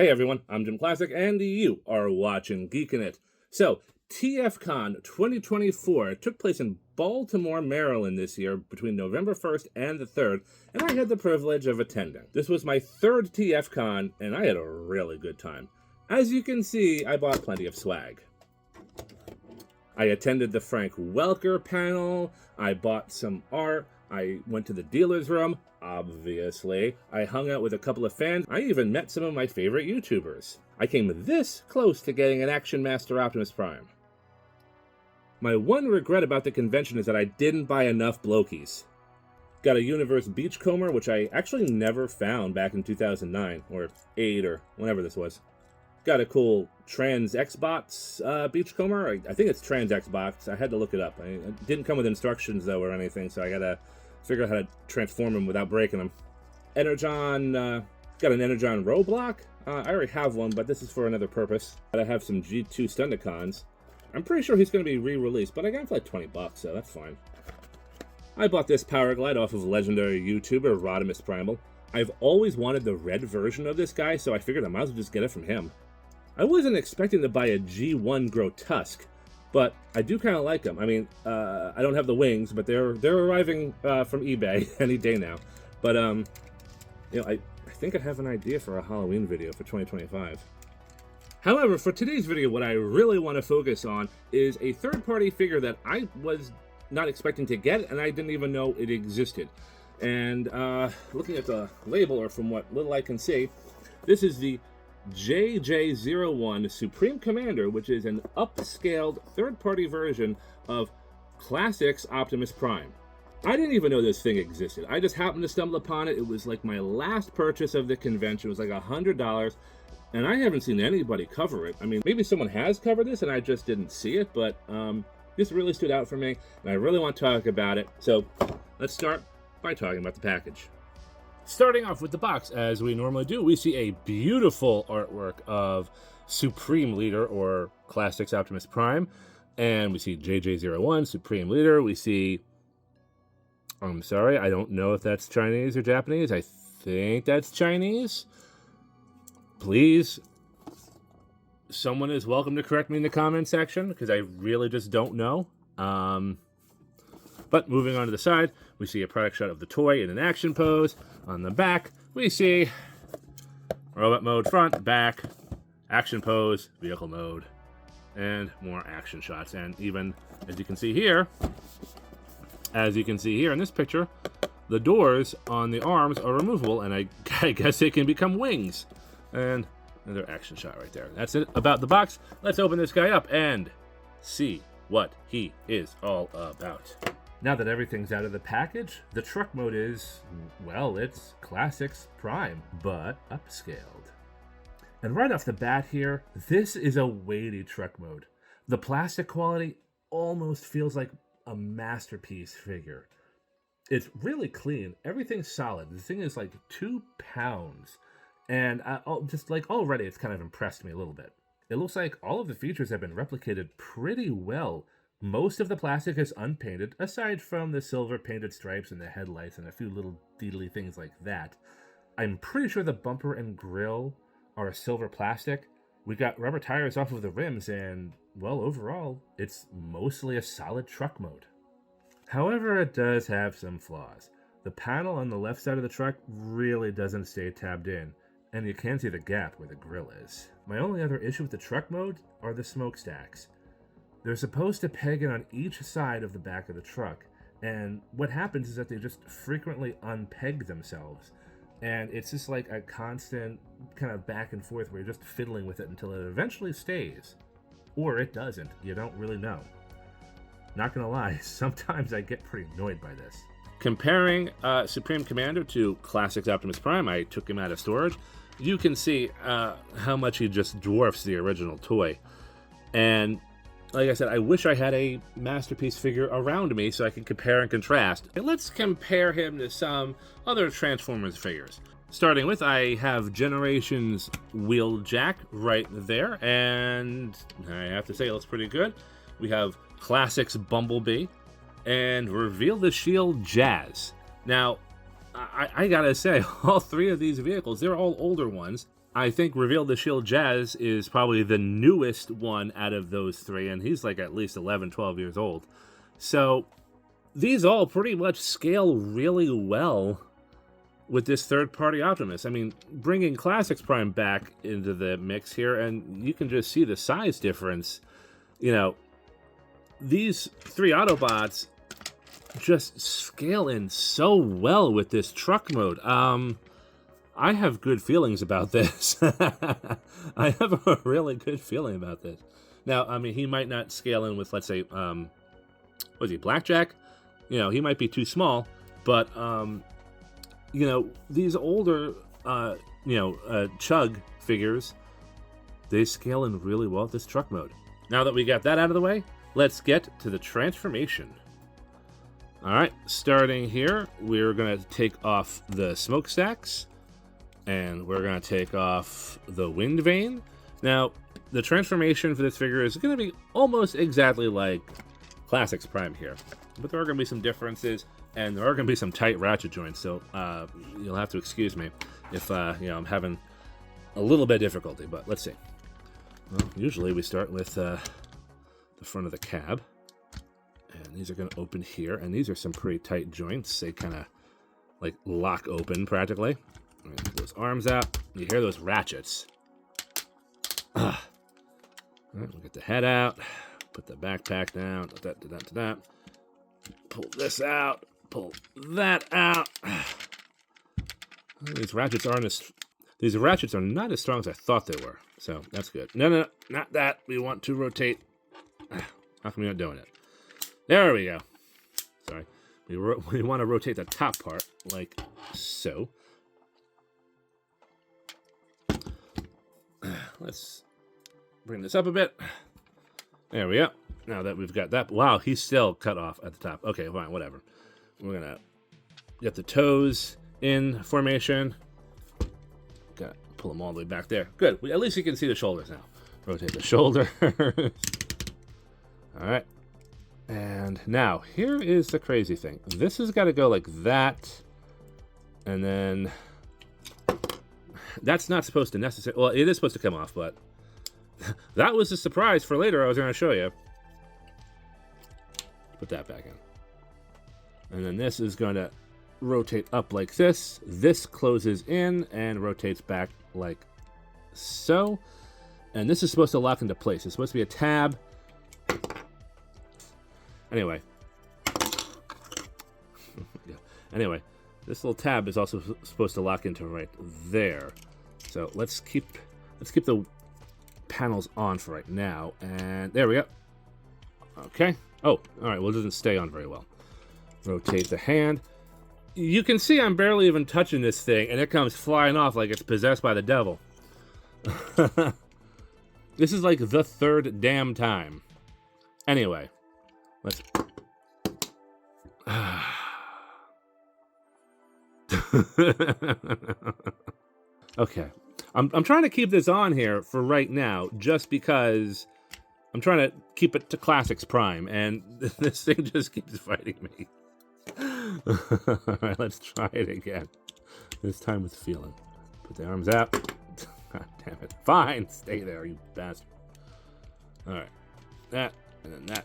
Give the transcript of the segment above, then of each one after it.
Hey everyone, I'm JimClassic, and you are watching Geekin It. So, TFCon 2024 took place in Baltimore, Maryland this year between November 1st and the 3rd, and I had the privilege of attending. This was my third TFCon, and I had a really good time. As you can see, I bought plenty of swag. I attended the Frank Welker panel, I bought some art, I went to the dealer's room, obviously. I hung out with a couple of fans. I even met some of my favorite YouTubers. I came this close to getting an Action Master Optimus Prime. My one regret about the convention is that I didn't buy enough blokies. Got a Universe Beachcomber, which I actually never found back in 2009, or 8, or whenever this was. Got a cool Trans Xbox Beachcomber. I think it's Trans Xbox. I had to look it up. It didn't come with instructions, though, or anything, so I gotta figure out how to transform them without breaking them. Energon, got an Energon Roblox. I already have one, but this is for another purpose. I have some G2 Stunticons. I'm pretty sure he's going to be re-released, but I got him for like 20 bucks, so that's fine. I bought this Power Glide off of legendary YouTuber Rodimus Primal. I've always wanted the red version of this guy, so I figured I might as well just get it from him. I wasn't expecting to buy a G1 Grotesque, but I do kind of like them. I mean, I don't have the wings, but they're arriving from eBay any day now. But you know, I think I have an idea for a Halloween video for 2025. However, for today's video, what I really want to focus on is a third-party figure that I was not expecting to get, and I didn't even know it existed. And looking at the label, or from what little I can see, this is the JJ01 Supreme Commander, which is an upscaled third-party version of Classic's Optimus Prime. I didn't even know this thing existed. I just happened to stumble upon it. It was like my last purchase of the convention. It was like $100, and I haven't seen anybody cover it. I mean, maybe someone has covered this and I just didn't see it, but this really stood out for me, and I really want to talk about it. So let's start by talking about the package. Starting off with the box, as we normally do, we see a beautiful artwork of Supreme Leader, or Classics Optimus Prime, and we see JJ01, Supreme Leader. We see, I'm sorry, I don't know if that's Chinese or Japanese. I think that's Chinese. Please, someone is welcome to correct me in the comment section, because I really just don't know. But moving on to the side, we see a product shot of the toy in an action pose. On the back, we see robot mode front, back, action pose, vehicle mode, and more action shots. And even, as you can see here in this picture, the doors on the arms are removable, and I guess they can become wings. And another action shot right there. That's it about the box. Let's open this guy up and see what he is all about. Now that everything's out of the package, the truck mode is, well, it's Classics Prime, but upscaled. And right off the bat here, this is a weighty truck mode. The plastic quality almost feels like a masterpiece figure. It's really clean. Everything's solid. The thing is like 2 pounds. And just like already, it's kind of impressed me a little bit. It looks like all of the features have been replicated pretty well. Most of the plastic is unpainted, aside from the silver painted stripes and the headlights and a few little deedly things like that. I'm pretty sure the bumper and grille are silver plastic. We got rubber tires off of the rims, and, well, overall, it's mostly a solid truck mode. However, it does have some flaws. The panel on the left side of the truck really doesn't stay tabbed in, and you can see the gap where the grille is. My only other issue with the truck mode are the smokestacks. They're supposed to peg in on each side of the back of the truck, and what happens is that they just frequently unpeg themselves, and it's just like a constant kind of back and forth where you're just fiddling with it until it eventually stays, or it doesn't. You don't really know. Not gonna lie, sometimes I get pretty annoyed by this. Comparing Supreme Commander to Classics Optimus Prime, I took him out of storage. You can see how much he just dwarfs the original toy, and like I said, I wish I had a masterpiece figure around me so I can compare and contrast. And let's compare him to some other Transformers figures. Starting with, I have Generations Wheeljack right there, and I have to say it looks pretty good. We have Classics Bumblebee, and Reveal the Shield Jazz. Now, I gotta say, all three of these vehicles, they're all older ones. I think Reveal the Shield Jazz is probably the newest one out of those three, and he's like at least 11, 12 years old. So these all pretty much scale really well with this third-party Optimus. I mean, bringing Classics Prime back into the mix here, and you can just see the size difference. You know, these three Autobots just scale in so well with this truck mode. I have good feelings about this. I have a really good feeling about this. Now, I mean, he might not scale in with, let's say, was he Blackjack? You know, he might be too small, but, you know, these older, Chug figures, they scale in really well with this truck mode. Now that we got that out of the way, let's get to the transformation. All right, starting here, we're going to take off the smokestacks. And we're going to take off the wind vane. Now, the transformation for this figure is going to be almost exactly like Classics Prime here. But there are going to be some differences, and there are going to be some tight ratchet joints. So you'll have to excuse me if I'm having a little bit of difficulty. But let's see. Well, usually we start with the front of the cab. And these are going to open here. And these are some pretty tight joints. They kind of like lock open practically. Pull those arms out. You hear those ratchets. All right, we'll get the head out. Put the backpack down. Pull this out. Pull that out. These ratchets aren't as. These ratchets are not as strong as I thought they were. So that's good. No, not that. We want to rotate. How come you're not doing it? There we go. Sorry. We want to rotate the top part like so. Let's bring this up a bit. There we go. Now that we've got that. Wow, he's still cut off at the top. Okay, fine, whatever. We're going to get the toes in formation. Got to pull them all the way back there. Good. At least you can see the shoulders now. Rotate the shoulder. All right. And now, here is the crazy thing. This has got to go like that. And then that's not supposed to necessarily... Well, it is supposed to come off, but that was a surprise for later I was going to show you. Put that back in. And then this is going to rotate up like this. This closes in and rotates back like so. And this is supposed to lock into place. It's supposed to be a tab. Anyway. Yeah. Anyway, this little tab is also supposed to lock into right there. So let's keep the panels on for right now. And there we go. Okay. Oh, all right. Well, it doesn't stay on very well. Rotate the hand. You can see I'm barely even touching this thing, and it comes flying off like it's possessed by the devil. This is like the third damn time. Anyway, let's... Okay. I'm trying to keep this on here for right now, just because I'm trying to keep it to Classics Prime, and this thing just keeps fighting me. All right, let's try it again. This time with feeling. Put the arms out. God damn it. Fine, stay there, you bastard. All right. That, and then that.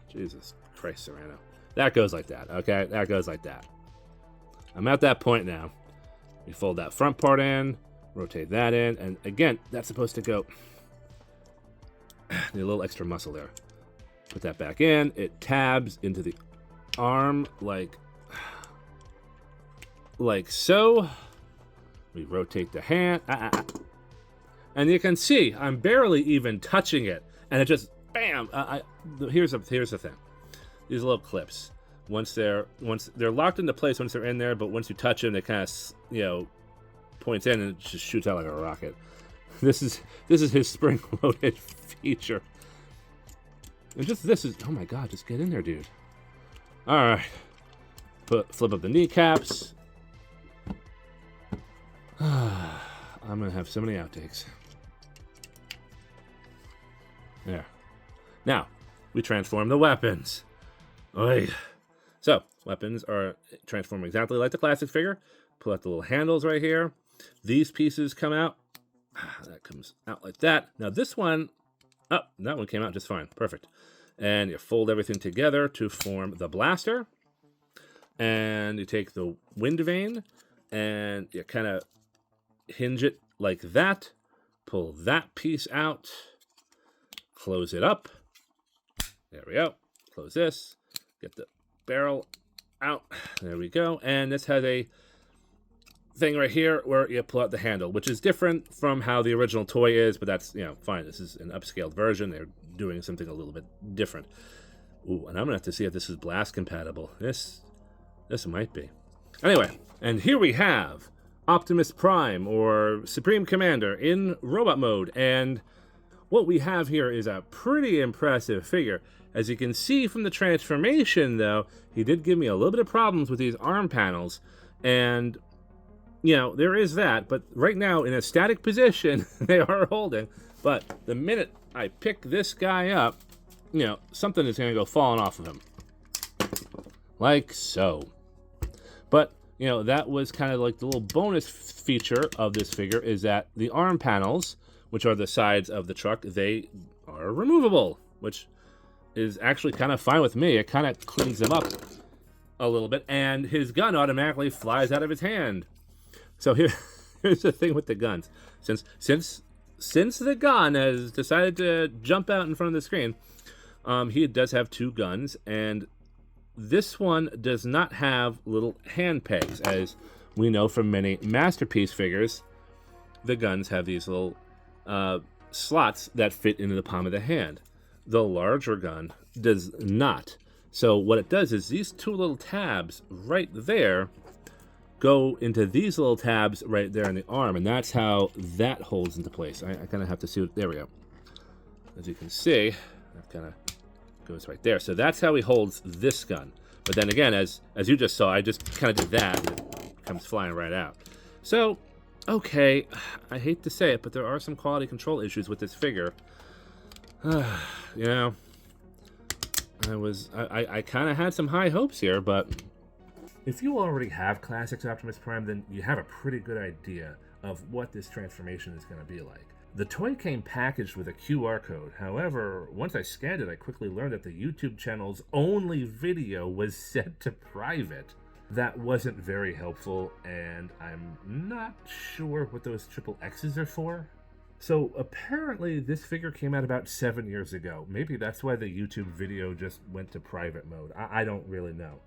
Jesus Christ, Serrano. That goes like that, okay? That goes like that. I'm at that point now. We fold that front part in, rotate that in, and again, that's supposed to go. Need a little extra muscle there. Put that back in. It tabs into the arm like so. We rotate the hand. And you can see I'm barely even touching it. And it just, bam. Here's the thing. These little clips. Once they're locked into place once they're in there, but once you touch them, they kind of points in and it just shoots out like a rocket. This is his spring-loaded feature. And just this is, oh my god, just get in there, dude. All right, flip up the kneecaps. I'm gonna have so many outtakes. There. Now we transform the weapons. Oy. So, weapons are transformed exactly like the classic figure. Pull out the little handles right here. These pieces come out That comes out like that. Now this one, oh, that one came out just fine. Perfect. And you fold everything together to form the blaster. And you take the wind vane and you kind of hinge it like that. Pull that piece out. Close it up. There we go. Close this. Get the barrel out. There we go. And this has a thing right here where you pull out the handle, which is different from how the original toy is, but that's, fine. This is an upscaled version. They're doing something a little bit different. Ooh, and I'm gonna have to see if this is blast compatible. This might be. Anyway, and here we have Optimus Prime, or Supreme Commander, in robot mode. And what we have here is a pretty impressive figure. As you can see from the transformation, though, he did give me a little bit of problems with these arm panels. And, there is that. But right now, in a static position, they are holding. But the minute I pick this guy up, something is going to go falling off of him. Like so. But, that was kind of like the little bonus feature of this figure, is that the arm panels, which are the sides of the truck, they are removable, which is actually kind of fine with me. It kind of cleans them up a little bit, and his gun automatically flies out of his hand. So here's the thing with the guns. Since the gun has decided to jump out in front of the screen, he does have two guns, and this one does not have little hand pegs. As we know from many Masterpiece figures, the guns have these little slots that fit into the palm of the hand. The larger gun does not. So what it does is these two little tabs right there go into these little tabs right there in the arm, and that's how that holds into place. I kind of have to see what, there we go. As you can see, that kind of goes right there. So that's how he holds this gun. But then again, as you just saw, I just kind of did that, and it comes flying right out. So, okay, I hate to say it, but there are some quality control issues with this figure. I kind of had some high hopes here, but if you already have Classics Optimus Prime, then you have a pretty good idea of what this transformation is going to be like. The toy came packaged with a QR code. However, once I scanned it, I quickly learned that the YouTube channel's only video was set to private. That wasn't very helpful, and I'm not sure what those triple X's are for. So apparently this figure came out about 7 years ago. Maybe that's why the YouTube video just went to private mode. I don't really know.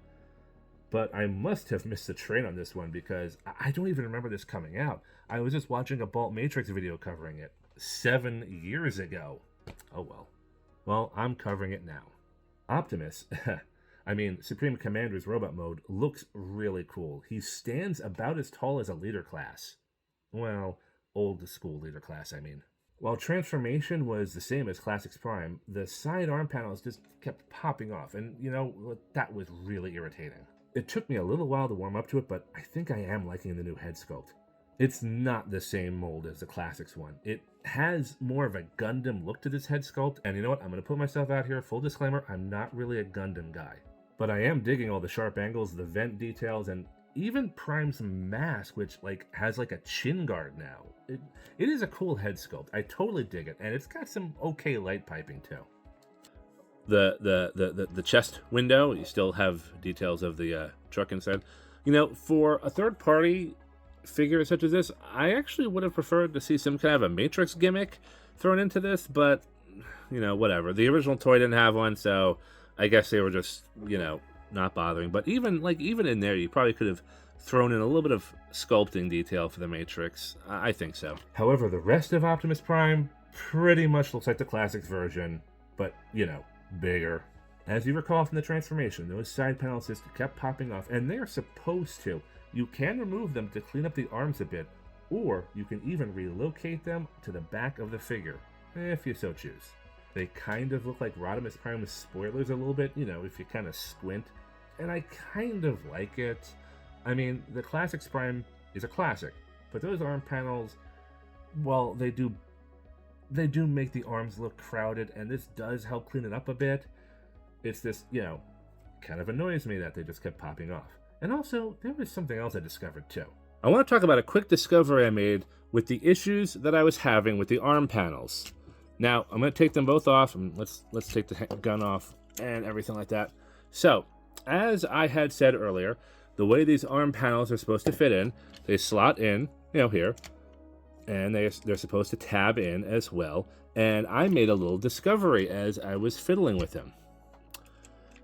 But I must have missed the train on this one, because I don't even remember this coming out. I was just watching a Bolt Matrix video covering it 7 years ago. Oh well. Well, I'm covering it now. Optimus, Supreme Commander's robot mode, looks really cool. He stands about as tall as a leader class. Well, old school leader class, I mean. While transformation was the same as Classics Prime, the side arm panels just kept popping off, and that was really irritating. It took me a little while to warm up to it, but I think I am liking the new head sculpt. It's not the same mold as the Classics one. It has more of a Gundam look to this head sculpt, and you know what? I'm going to put myself out here. Full disclaimer, I'm not really a Gundam guy. But I am digging all the sharp angles, the vent details, and even Prime's mask, which has a chin guard now. It is a cool head sculpt. I totally dig it, and it's got some okay light piping too. The chest window, you still have details of the truck inside. For a third party figure such as this, I actually would have preferred to see some kind of a Matrix gimmick thrown into this, but whatever. The original toy didn't have one, so I guess they were just not bothering. But even in there, you probably could have thrown in a little bit of sculpting detail for the Matrix. I think so. However, the rest of Optimus Prime pretty much looks like the Classics version, but bigger. As you recall from the transformation, those side panels just kept popping off, and they're supposed to. You can remove them to clean up the arms a bit, or you can even relocate them to the back of the figure, if you so choose. They kind of look like Rodimus Prime's spoilers a little bit, if you kind of squint, and I kind of like it. The Classics Prime is a classic, but those arm panels, well, they do make the arms look crowded, and this does help clean it up a bit. It's this, kind of annoys me that they just kept popping off. And also, there was something else I discovered too. I want to talk about a quick discovery I made with the issues that I was having with the arm panels. Now, I'm going to take them both off, and let's take the gun off and everything like that. So, as I had said earlier, the way these arm panels are supposed to fit in, they slot in, here, and they're supposed to tab in as well. And I made a little discovery as I was fiddling with them.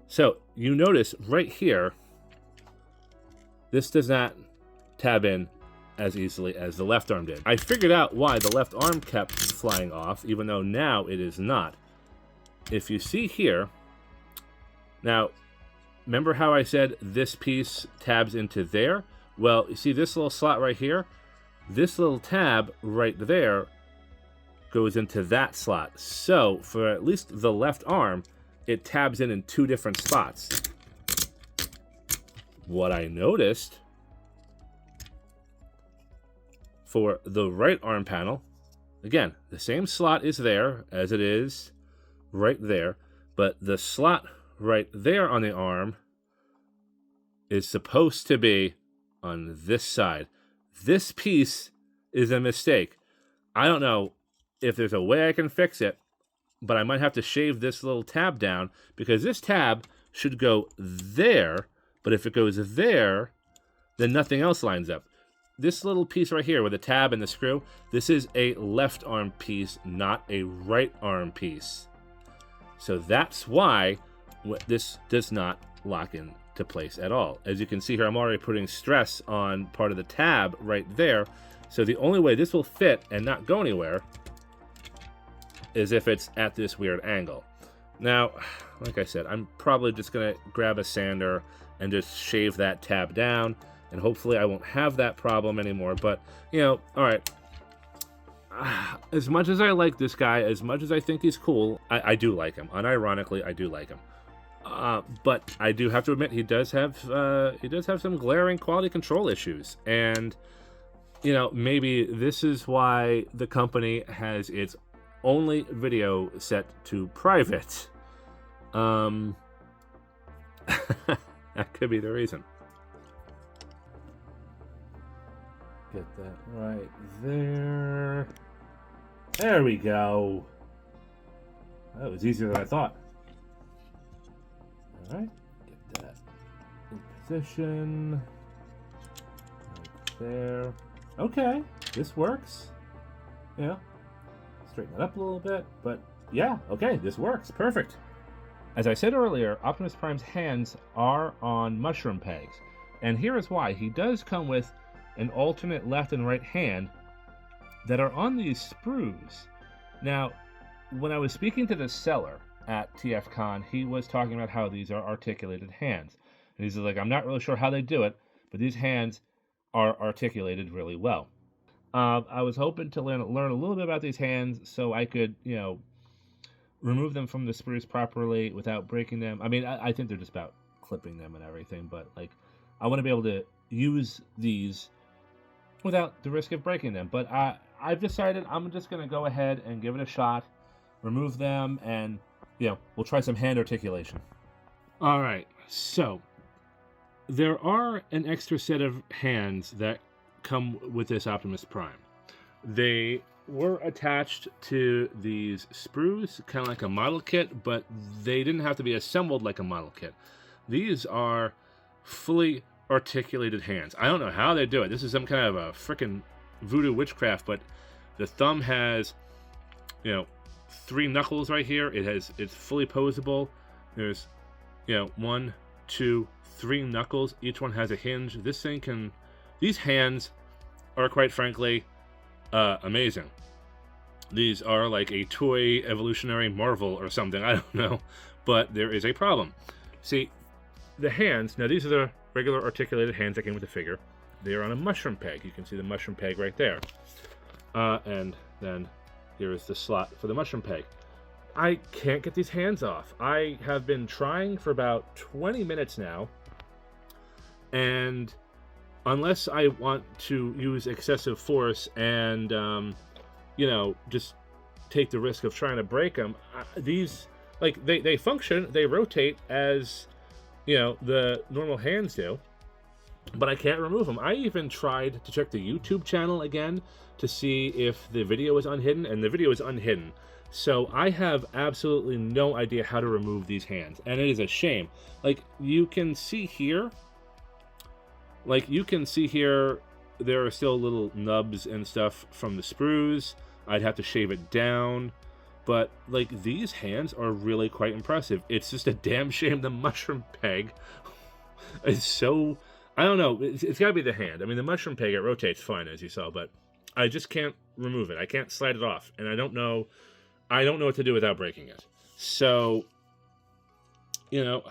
So, you notice right here, this does not tab in as easily as the left arm did. I figured out why the left arm kept flying off, even though now it is not. If you see here, now, remember how I said this piece tabs into there? Well, you see this little slot right here? This little tab right there goes into that slot. So, for at least the left arm, it tabs in two different spots. What I noticed for the right arm panel, again, the same slot is there as it is right there, but the slot right there on the arm is supposed to be on this side. This piece is a mistake. I don't know if there's a way I can fix it, but I might have to shave this little tab down, because this tab should go there, but if it goes there, then nothing else lines up. This little piece right here with the tab and the screw, this is a left arm piece, not a right arm piece. So that's why this does not lock into place at all. As you can see here, I'm already putting stress on part of the tab right there. So the only way this will fit and not go anywhere is if it's at this weird angle. Now, like I said, I'm probably just gonna grab a sander and just shave that tab down, and hopefully I won't have that problem anymore. But, all right. As much as I like this guy, as much as I think he's cool, I do like him. Unironically, I do like him. But I do have to admit, he does have some glaring quality control issues. And, maybe this is why the company has its only video set to private. That could be the reason. Get that right there. There we go. That was easier than I thought. All right, get that in position. Right there. Okay, this works. Straighten it up a little bit, but yeah, okay, this works. Perfect. As I said earlier, Optimus Prime's hands are on mushroom pegs, and here is why. He does come with an alternate left and right hand that are on these sprues. Now, when I was speaking to the seller at TFCon, he was talking about how these are articulated hands. And he's like, I'm not really sure how they do it, but these hands are articulated really well. I was hoping to learn a little bit about these hands so I could, remove them from the sprues properly without breaking them. I mean, I think they're just about clipping them and everything, but I want to be able to use these without the risk of breaking them. But I've decided I'm just going to go ahead and give it a shot, remove them, and, we'll try some hand articulation. All right, so there are an extra set of hands that come with this Optimus Prime. They were attached to these sprues, kind of like a model kit, but they didn't have to be assembled like a model kit. These are fully articulated hands. I don't know how they do it. This is some kind of a freaking voodoo witchcraft, but the thumb has, 3 knuckles right here. It's fully posable. There's, 1, 2, 3 knuckles. Each one has a hinge. These hands are, quite frankly, amazing. These are like a toy evolutionary marvel or something. I don't know, but there is a problem. See, the hands, now these are the regular articulated hands that came with the figure. They are on a mushroom peg. You can see the mushroom peg right there. And then here is the slot for the mushroom peg. I can't get these hands off. I have been trying for about 20 minutes now, and unless I want to use excessive force and, just take the risk of trying to break them, these, they function, they rotate as, the normal hands do. but I can't remove them. I even tried to check the YouTube channel again to see if the video is unhidden, and the video is unhidden. So I have absolutely no idea how to remove these hands, and it is a shame. Like, you can see here, there are still little nubs and stuff from the sprues. I'd have to shave it down, but like, these hands are really quite impressive. It's just a damn shame the mushroom peg is so, I don't know, it's got to be the hand. I mean, the mushroom peg, it rotates fine, as you saw, but I just can't remove it. I can't slide it off, and I don't know what to do without breaking it. So, you know,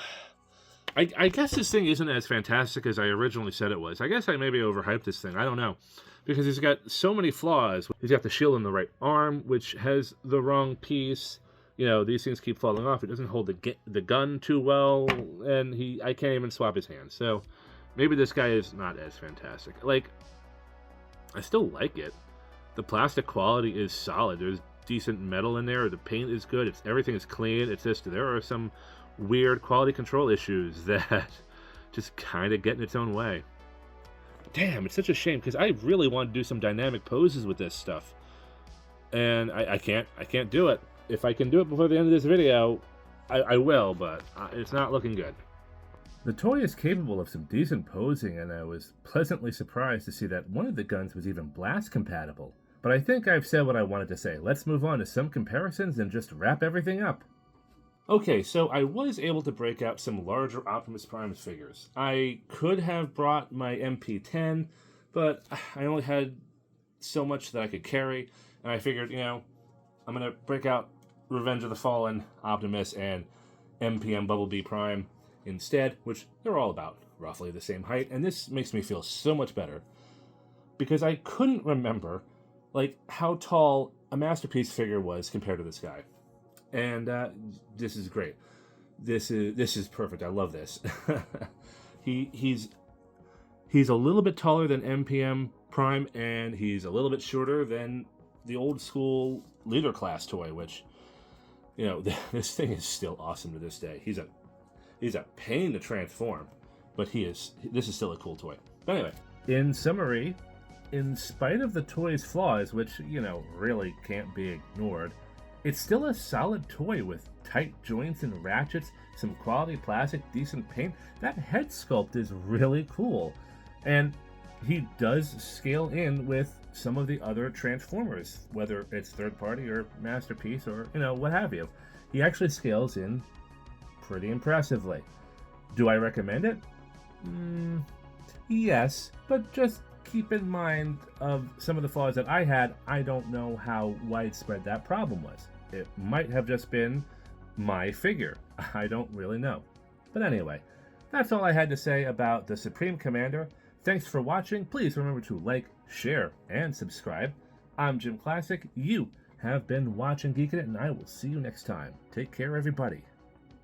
I guess this thing isn't as fantastic as I originally said it was. I guess I maybe overhyped this thing. I don't know. Because he's got so many flaws. He's got the shield on the right arm, which has the wrong piece. You know, these things keep falling off. It doesn't hold the gun too well, and I can't even swap his hands. So maybe this guy is not as fantastic. Like, I still like it. The plastic quality is solid. There's decent metal in there. The paint is good. Everything is clean. It's just there are some weird quality control issues that just kind of get in its own way. Damn, it's such a shame, because I really want to do some dynamic poses with this stuff, and I can't do it. If I can do it before the end of this video, I will, but it's not looking good. The toy is capable of some decent posing, and I was pleasantly surprised to see that one of the guns was even blast compatible. But I think I've said what I wanted to say. Let's move on to some comparisons and just wrap everything up. Okay, so I was able to break out some larger Optimus Prime figures. I could have brought my MP10, but I only had so much that I could carry, and I figured, you know, I'm going to break out Revenge of the Fallen Optimus and MPM Bumblebee Prime instead, which they're all about roughly the same height, and this makes me feel so much better, because I couldn't remember, like, how tall a Masterpiece figure was compared to this guy. And this is great. This is perfect. I love this. He's a little bit taller than MPM Prime, and he's a little bit shorter than the old school Leader Class toy, which, you know, this thing is still awesome to this day. He's a pain to transform, but this is still a cool toy. But anyway, in summary, in spite of the toy's flaws, which, you know, really can't be ignored, it's still a solid toy with tight joints and ratchets, some quality plastic, decent paint. That head sculpt is really cool. And he does scale in with some of the other Transformers, whether it's third party or Masterpiece or, you know, what have you. He actually scales in pretty impressively. Do I recommend it? Yes, but just keep in mind of some of the flaws that I had. I don't know how widespread that problem was. It might have just been my figure. I don't really know. But anyway, that's all I had to say about the Supreme Commander. Thanks for watching. Please remember to like, share, and subscribe. I'm JimClassic. You have been watching Geekin', and I will see you next time. Take care, everybody.